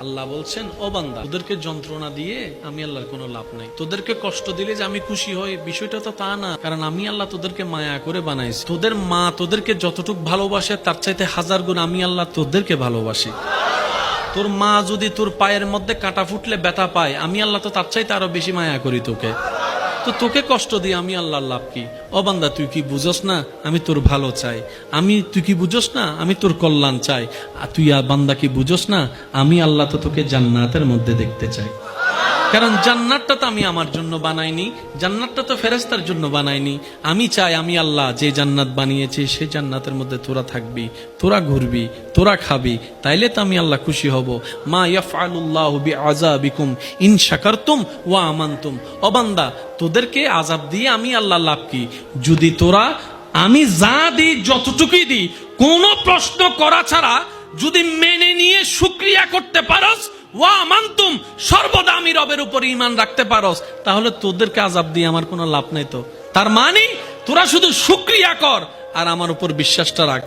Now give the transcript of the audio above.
আল্লাহ বলছেন, ও বান্দা, তোদেরকে যন্ত্রণা দিয়ে আমি আল্লাহর কোনো লাভ নাই। তোদেরকে কষ্ট দিলে যে আমি খুশি হই, বিষয়টা তো তা না। কারণ আমি আল্লাহ তোদেরকে মায়া করে বানাইছি। তোদের মা তোদেরকে যতটুকু ভালোবাসে তার চাইতে 1000 গুণ আমি আল্লাহ তোদেরকে ভালোবাসি। তোর মা যদি তোর পায়ের মধ্যে কাঁটা ফুটলে ব্যথা পায়, আমি আল্লাহ তো তার চাইতে আরো বেশি মায়া করি তোকে। তো তোকে কষ্ট দিয়ে আমি আল্লাহর লাভ কি? ও বান্দা, তুই কি বুঝোস না আমি তোর ভালো চাই? তুই কি বুঝোস না আমি তোর কল্যাণ চাই? আর তুই বান্দা কি বুঝোস না আমি আল্লাহ তো তোকে জান্নাতের মধ্যে দেখতে চাই। কারণ জান্নাতটা তো আমি আমার জন্য বানাইনি, জান্নাতটা তো ফেরেশতার জন্য বানাইনি। আমি চাই আমি আল্লাহ যে জান্নাত বানিয়েছি সেই জান্নাতের মধ্যে তোরা থাকবি, তোরা ঘুরবি, তোরা খাবি, তাইলে তো আমি আল্লাহ খুশি হব। মা ইয়াফআলুল্লাহু বিআযাবিকুম ইন শাকারতুম ওয়া আমানতুম। ও বান্দা, তোদেরকে আযাব দিয়ে আমি আল্লাহ লাভ কি? যদি তোরা আমি যা দিই যতটুকুই দিই কোনো প্রশ্ন করা ছাড়া যদি মেনে নিয়ে শুকরিয়া করতে পারস, ওয়া আমানতুম, সর্বদা আমি রবের উপর ঈমান রাখতে পারস, তাহলে তোদেরকে আযাব দিয়ে আমার কোনো লাভ নাই। তো তার মানে তোরা শুধু শুকরিয়া কর আর আমার উপর বিশ্বাসটা রাখ।